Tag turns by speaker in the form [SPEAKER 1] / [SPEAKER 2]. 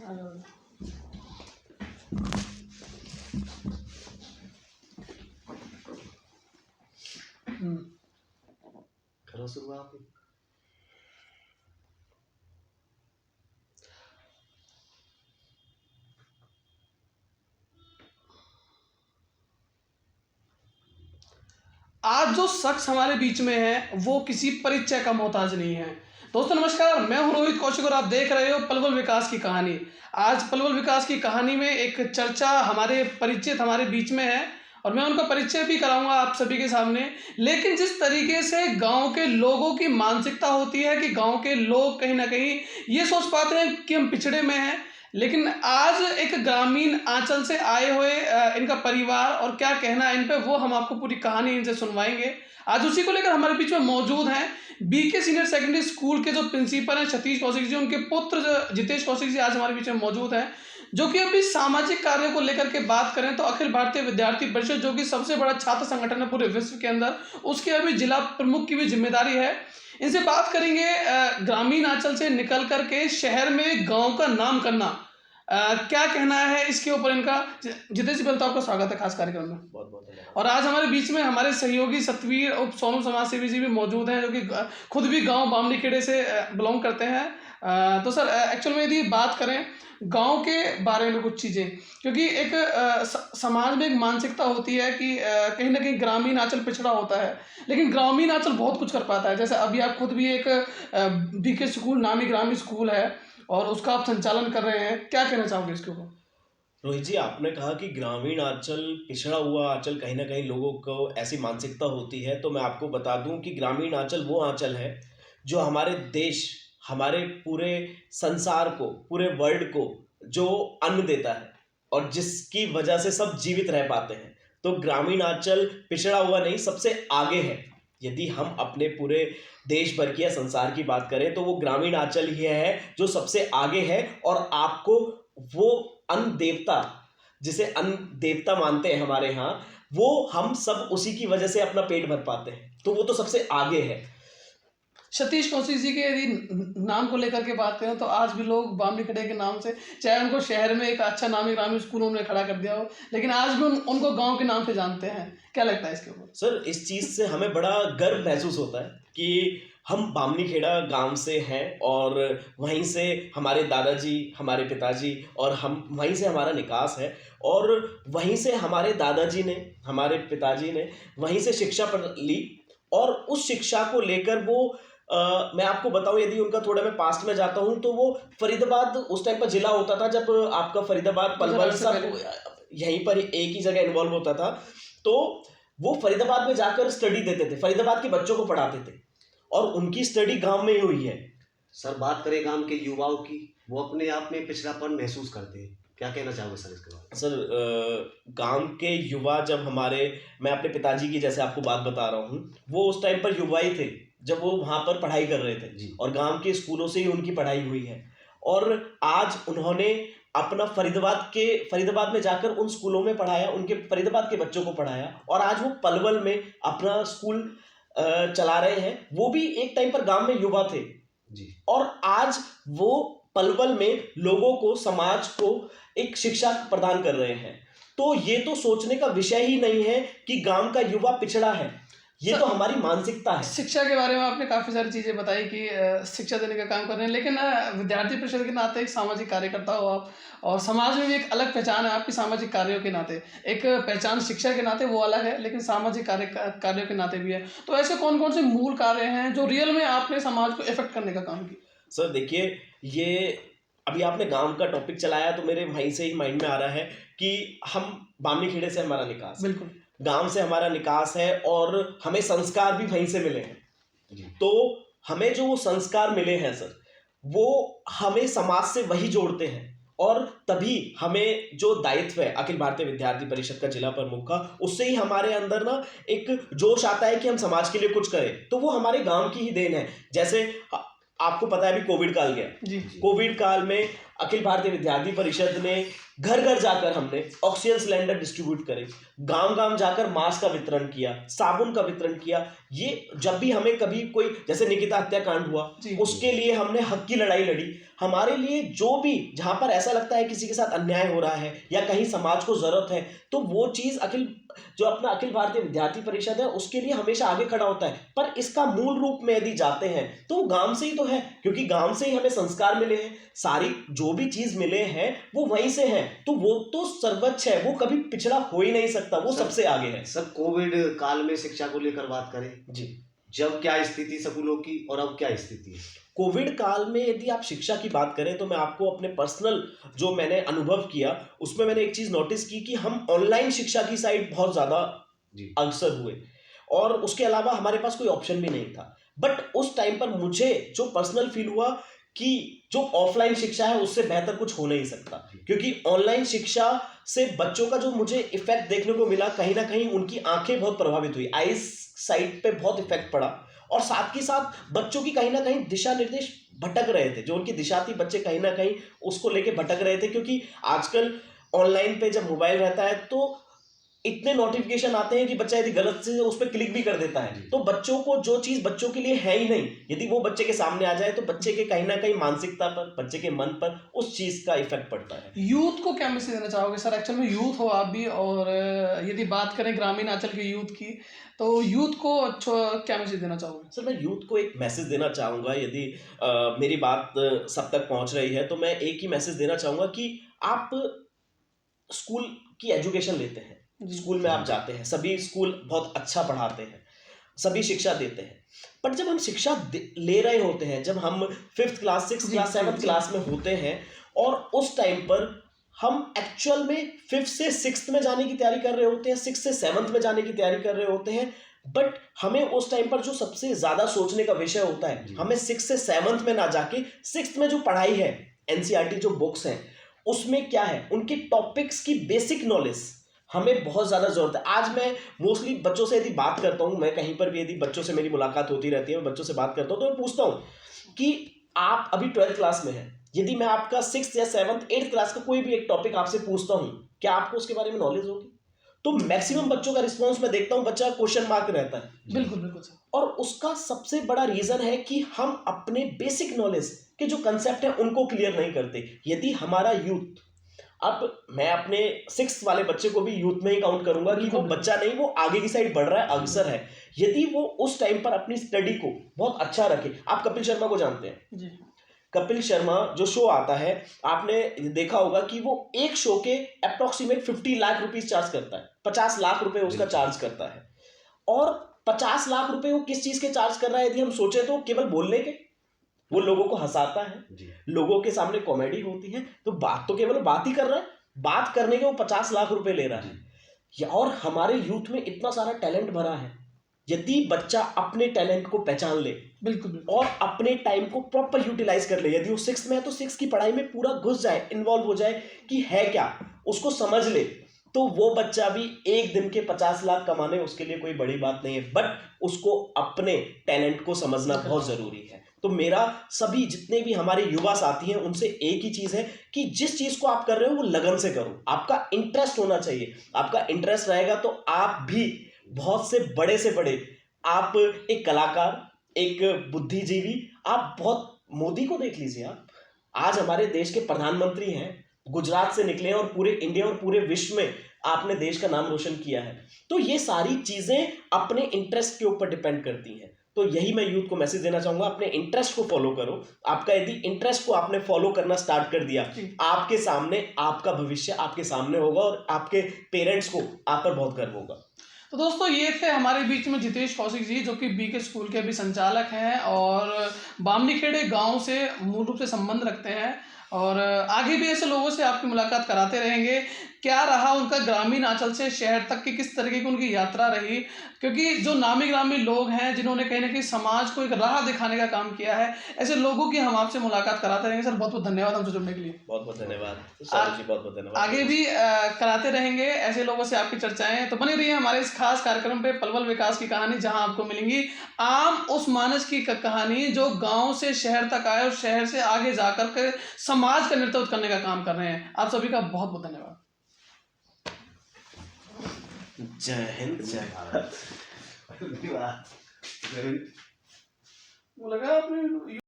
[SPEAKER 1] करो शुरुआत।
[SPEAKER 2] आज जो शख्स हमारे बीच में है वो किसी परिचय का मोहताज नहीं है। दोस्तों नमस्कार, मैं हूं रोहित कौशिक और आप देख रहे हो पलवल विकास की कहानी। आज पलवल विकास की कहानी में एक चर्चा हमारे परिचित हमारे बीच में है और मैं उनका परिचय भी कराऊंगा आप सभी के सामने। लेकिन जिस तरीके से गांव के लोगों की मानसिकता होती है कि गांव के लोग कहीं ना कहीं ये सोच पाते हैं कि हम पिछड़े में हैं, लेकिन आज एक ग्रामीण आंचल से आए हुए इनका परिवार और क्या कहना है इन पे, वो हम आपको पूरी कहानी इनसे सुनवाएंगे। आज उसी को लेकर हमारे बीच में मौजूद हैं बीके सीनियर सेकेंडरी स्कूल के जो प्रिंसिपल हैं सतीश कौशिक जी, उनके पुत्र जितेश कौशिक जी आज हमारे बीच में मौजूद हैं, जो कि अभी सामाजिक कार्यों को लेकर के बात करें तो अखिल भारतीय विद्यार्थी परिषद, जो कि सबसे बड़ा छात्र संगठन है पूरे विश्व के अंदर, उसके अभी जिला प्रमुख की भी जिम्मेदारी है। इनसे बात करेंगे ग्रामीण आंचल से निकल करके शहर में गांव का नाम करना, क्या कहना है इसके ऊपर इनका। जितेश जी, आपका स्वागत है खास कार्यक्रम में।
[SPEAKER 1] बहुत बहुत धन्यवाद।
[SPEAKER 2] और आज हमारे बीच में हमारे सहयोगी सतवीर और सोनू समाज सेवी जी भी मौजूद हैं, जो कि खुद भी गांव बामनी खेड़े से बिलोंग करते हैं। तो सर, एक्चुअल में यदि बात करें गांव के बारे में कुछ चीज़ें, क्योंकि एक समाज में एक मानसिकता होती है कि कहीं ना कहीं ग्रामीण आंचल पिछड़ा होता है, लेकिन ग्रामीण आंचल बहुत कुछ कर पाता है। जैसे अभी आप खुद भी एक बीके स्कूल नामी ग्रामीण स्कूल है और उसका आप संचालन कर रहे हैं, क्या कहना चाहोगे इसके ऊपर?
[SPEAKER 1] रोहित जी, आपने कहा कि ग्रामीण आंचल पिछड़ा हुआ आंचल, कहीं ना कहीं लोगों को ऐसी मानसिकता होती है। तो मैं आपको बता दूं कि ग्रामीण आंचल वो आंचल है जो हमारे देश, हमारे पूरे संसार को, पूरे वर्ल्ड को जो अन्न देता है और जिसकी वजह से सब जीवित रह पाते हैं। तो ग्रामीण आंचल पिछड़ा हुआ नहीं, सबसे आगे है। यदि हम अपने पूरे देश भर की या संसार की बात करें तो वो ग्रामीण आंचल ही है जो सबसे आगे है। और आपको वो अन्न देवता, जिसे अन्न देवता मानते हैं हमारे यहाँ, वो हम सब उसी की वजह से अपना पेट भर पाते हैं, तो वो तो सबसे आगे है।
[SPEAKER 2] सतीश कौशिक जी के यदि नाम को लेकर के बात करें तो आज भी लोग बामनी खेड़े के नाम से, चाहे उनको शहर में एक अच्छा नामी ग्रामीण स्कूल उन्होंने खड़ा कर दिया हो, लेकिन आज भी उनको गांव के नाम से जानते हैं। क्या लगता है इसके ऊपर?
[SPEAKER 1] सर, इस चीज़ से हमें बड़ा गर्व महसूस होता है कि हम बामनी खेड़ा गांव से हैं और वहीं से हमारे दादाजी, हमारे पिताजी और हम वहीं से हमारा निकास है। और वहीं से हमारे दादाजी ने, हमारे पिताजी ने वहीं से शिक्षा ली और उस शिक्षा को लेकर वो मैं आपको बताऊं, यदि उनका थोड़ा मैं पास्ट में जाता हूं तो वो फरीदाबाद उस टाइम पर जिला होता था जब आपका फरीदाबाद पलवल सब यहीं पर एक ही जगह इन्वॉल्व होता था। तो वो फरीदाबाद में जाकर स्टडी देते थे, फरीदाबाद के बच्चों को पढ़ाते थे और उनकी स्टडी गांव में ही हुई है।
[SPEAKER 3] सर, बात करें गांव के युवाओं की, वो अपने आप में पिछड़ापन महसूस करते हैं, क्या कहना चाहोगे सर इसके बारे में?
[SPEAKER 1] सर, गांव के युवा जब मैं अपने पिताजी की जैसे आपको बात बता रहा हूँ, वो उस टाइम पर युवा ही थे जब वो वहाँ पर पढ़ाई कर रहे थे
[SPEAKER 3] जी।
[SPEAKER 1] और गांव के स्कूलों से ही उनकी पढ़ाई हुई है। और आज उन्होंने अपना फरीदाबाद में जाकर उन स्कूलों में पढ़ाया, उनके फरीदाबाद के बच्चों को पढ़ाया और आज वो पलवल में अपना स्कूल चला रहे हैं। वो भी एक टाइम पर गांव में युवा थे
[SPEAKER 3] जी,
[SPEAKER 1] और आज वो पलवल में लोगों को, समाज को एक शिक्षा प्रदान कर रहे हैं। तो ये तो सोचने का विषय ही नहीं है कि गांव का युवा पिछड़ा है, ये तो हमारी मानसिकता है।
[SPEAKER 2] शिक्षा के बारे में आपने काफ़ी सारी चीज़ें बताई कि शिक्षा देने का काम कर रहे हैं, लेकिन विद्यार्थी परिषद के नाते एक सामाजिक कार्यकर्ता हो आप, और समाज में भी एक अलग पहचान है आपकी सामाजिक कार्यों के नाते। एक पहचान शिक्षा के नाते वो अलग है, लेकिन सामाजिक कार्यों के नाते भी है। तो ऐसे कौन कौन से मूल कार्य हैं जो रियल में आपने समाज को इफेक्ट करने का काम किया?
[SPEAKER 1] सर देखिए, ये अभी आपने गांव का टॉपिक चलाया तो मेरे वहीं से ही माइंड में आ रहा है कि हम बामनी खेड़े से हमारा निकास,
[SPEAKER 2] बिल्कुल
[SPEAKER 1] गांव से हमारा निकास है और हमें संस्कार भी वहीं से मिले हैं। तो हमें जो वो संस्कार मिले हैं सर, वो हमें समाज से वही जोड़ते हैं और तभी हमें जो दायित्व है अखिल भारतीय विद्यार्थी परिषद का जिला प्रमुख का, उससे ही हमारे अंदर ना एक जोश आता है कि हम समाज के लिए कुछ करें। तो वो हमारे गांव की ही देन है। जैसे आपको पता है अभी कोविड काल गया।
[SPEAKER 2] जी
[SPEAKER 1] कोविड काल में अखिल भारतीय विद्यार्थी परिषद ने घर घर जाकर हमने ऑक्सीजन सिलेंडर डिस्ट्रीब्यूट करे, गांव गांव जाकर मास्क का वितरण किया, साबुन का वितरण किया। ये जब भी हमें कभी कोई, जैसे निकिता हत्याकांड हुआ,
[SPEAKER 2] जी।
[SPEAKER 1] उसके लिए हमने हक की लड़ाई लड़ी। हमारे लिए जो भी, जहां पर ऐसा लगता है किसी के साथ अन्याय हो रहा है या कहीं समाज को जरूरत है, तो वो चीज जो अपना अखिल भारतीय विद्यार्थी परिषद है उसके लिए हमेशा आगे खड़ा होता है। पर इसका मूल रूप में यदि जाते हैं तो वो गांव से ही तो है, क्योंकि गांव से ही हमें संस्कार मिले हैं, सारी जो भी चीज मिले हैं वो वहीं से हैं। तो वो तो सर्वोच्च है, वो कभी पिछड़ा हो ही नहीं सकता, वो सबसे आगे है।
[SPEAKER 3] सर, कोविड काल में शिक्षा को लेकर बात करें
[SPEAKER 1] जी,
[SPEAKER 3] जब क्या स्थिति स्कूलों की और अब क्या स्थिति है?
[SPEAKER 1] कोविड काल में यदि आप शिक्षा की बात करें तो मैं आपको अपने पर्सनल जो मैंने अनुभव किया उसमें मैंने एक चीज नोटिस की कि हम ऑनलाइन शिक्षा की साइड बहुत ज्यादा अग्रसर हुए, और उसके अलावा हमारे पास कोई ऑप्शन भी नहीं था। बट उस टाइम पर मुझे जो पर्सनल फील हुआ कि जो ऑफलाइन शिक्षा है उससे बेहतर कुछ हो नहीं सकता, क्योंकि ऑनलाइन शिक्षा से बच्चों का जो मुझे इफेक्ट देखने को मिला, कहीं ना कहीं उनकी आंखें बहुत प्रभावित हुई, आईज साइड पे बहुत इफेक्ट पड़ा, और साथ ही साथ बच्चों की कहीं ना कहीं दिशा निर्देश भटक रहे थे। जो उनकी दिशा थी, बच्चे कहीं ना कहीं उसको लेके भटक रहे थे, क्योंकि आजकल ऑनलाइन पे जब मोबाइल रहता है तो इतने नोटिफिकेशन आते हैं कि बच्चा यदि गलत से उस पर क्लिक भी कर देता है तो बच्चों को जो चीज बच्चों के लिए है ही नहीं, यदि वो बच्चे के सामने आ जाए तो बच्चे के कहीं ना कहीं मानसिकता पर, बच्चे के मन पर उस चीज का इफेक्ट पड़ता है।
[SPEAKER 2] यूथ को क्या मैसेज देना चाहोगे सर? एक्चुअल में यूथ हो आप भी, और यदि बात करें ग्रामीण अंचल के यूथ की, तो यूथ को क्या मैसेज देना चाहोगे?
[SPEAKER 1] सर, मैं यूथ को एक मैसेज देना चाहूँगा, यदि मेरी बात सब तक पहुँच रही है तो मैं एक ही मैसेज देना चाहूँगा कि आप स्कूल की एजुकेशन लेते हैं, स्कूल में आप जाते हैं, सभी स्कूल बहुत अच्छा पढ़ाते हैं, सभी शिक्षा देते हैं, पर जब हम शिक्षा ले रहे होते हैं, जब हम 5th class 6th class 7th class में होते हैं, और उस टाइम पर हम एक्चुअल में 5th से 6th में जाने की तैयारी कर रहे होते हैं, 6th से 7th में जाने की तैयारी कर रहे होते हैं, बट हमें उस टाइम पर जो सबसे ज्यादा सोचने का विषय होता है, हमें 6th से 7th में ना जाके 6th में जो पढ़ाई है, एनसीईआरटी जो बुक्स हैं उसमें क्या है, उनके टॉपिक्स की बेसिक नॉलेज हमें बहुत ज़्यादा ज़रूरत है। आज मैं मोस्टली बच्चों से यदि बात करता हूँ, मैं कहीं पर भी यदि बच्चों से मेरी मुलाकात होती रहती है, मैं बच्चों से बात करता हूँ तो मैं पूछता हूँ कि आप अभी 12th क्लास में हैं, यदि मैं आपका 6th या 7th 8th क्लास का कोई भी एक टॉपिक आपसे पूछता हूँ, क्या आपको उसके बारे में नॉलेज होगी? तो मैक्सिमम बच्चों का रिस्पॉन्स मैं देखता हूँ, बच्चा क्वेश्चन मार्क रहता है।
[SPEAKER 2] बिल्कुल बिल्कुल सर।
[SPEAKER 1] और उसका सबसे बड़ा रीजन है कि हम अपने बेसिक नॉलेज के जो कंसेप्ट है उनको क्लियर नहीं करते। यदि हमारा यूथ, अब मैं अपने 6th वाले बच्चे को भी यूथ में ही काउंट करूंगा कि वो बच्चा नहीं, वो आगे की साइड बढ़ रहा है, अग्रसर है, यदि वो उस टाइम पर अपनी स्टडी को बहुत अच्छा रखे। आप कपिल शर्मा को जानते हैं
[SPEAKER 2] जी।
[SPEAKER 1] कपिल शर्मा जो शो आता है, आपने देखा होगा कि वो एक शो के अप्रोक्सीमेट 50 लाख रुपीस चार्ज करता है, 50 लाख रुपए उसका चार्ज करता है। और 50 लाख रुपए वो किस चीज के चार्ज कर रहा है यदि हम सोचे तो केवल बोलने के। वो लोगों को हंसाता है, लोगों के सामने कॉमेडी होती है, तो बात तो केवल बात ही कर रहा है, बात करने के वो 50 लाख रुपए ले रहा है। और हमारे यूथ में इतना सारा टैलेंट भरा है, यदि बच्चा अपने टैलेंट को पहचान ले,
[SPEAKER 2] बिल्कुल,
[SPEAKER 1] और अपने टाइम को प्रॉपर यूटिलाइज कर ले, यदि वो 6th में है तो 6th की पढ़ाई में पूरा घुस जाए, इन्वॉल्व हो जाए कि है क्या, उसको समझ ले, तो वो बच्चा भी एक दिन के 50 लाख कमाने उसके लिए कोई बड़ी बात नहीं है, बट उसको अपने टैलेंट को समझना बहुत जरूरी है। तो मेरा सभी जितने भी हमारे युवा साथी हैं उनसे एक ही चीज है कि जिस चीज को आप कर रहे हो वो लगन से करो, आपका इंटरेस्ट होना चाहिए। आपका इंटरेस्ट रहेगा तो आप भी बहुत से बड़े आप एक कलाकार, एक बुद्धिजीवी, आप बहुत, मोदी को देख लीजिए आप, आज हमारे देश के प्रधानमंत्री हैं, गुजरात से निकले हैं और पूरे इंडिया और पूरे विश्व में आपने देश का नाम रोशन किया है। तो ये सारी चीजें अपने इंटरेस्ट के ऊपर डिपेंड करती हैं। तो यही मैं यूथ को मैसेज देना चाहूंगा, अपने इंटरेस्ट को फॉलो करो। आपका यदि इंटरेस्ट को आपने फॉलो करना स्टार्ट कर दिया, आपके सामने आपका भविष्य आपके सामने होगा और आपके पेरेंट्स को आप पर बहुत गर्व होगा।
[SPEAKER 2] तो दोस्तों, ये थे हमारे बीच में जितेश कौशिक जी, जो कि बीके स्कूल के भी संचालक हैं और बामनीखेड़े गांव से मूल रूप से संबंध रखते हैं, और आगे भी ऐसे लोगों से आपकी मुलाकात कराते रहेंगे क्या रहा उनका ग्रामीण अंचल से शहर तक की, किस तरीके की उनकी यात्रा रही, क्योंकि जो नामी ग्रामी लोग हैं जिन्होंने कहीं ना कहीं समाज को एक राह दिखाने का काम किया है, ऐसे लोगों की हम आपसे मुलाकात कराते रहेंगे। सर बहुत बहुत धन्यवाद हमसे जुड़ने के लिए।
[SPEAKER 1] बहुत बहुत धन्यवाद सौरभ जी, बहुत बहुत धन्यवाद।
[SPEAKER 2] आगे भी कराते रहेंगे ऐसे लोगों से आपकी चर्चाएं, तो बने रहिए हमारे इस खास कार्यक्रम पे पलवल विकास की कहानी, जहां आपको मिलेंगी आम उस मानस की कहानी जो गांव से शहर तक आए और शहर से आगे जाकर के समाज का नेतृत्व करने का काम कर रहे हैं। आप सभी का बहुत बहुत धन्यवाद।
[SPEAKER 1] जय हिंद, जय भारत।
[SPEAKER 3] धन्यवाद।
[SPEAKER 2] वो लगा आपने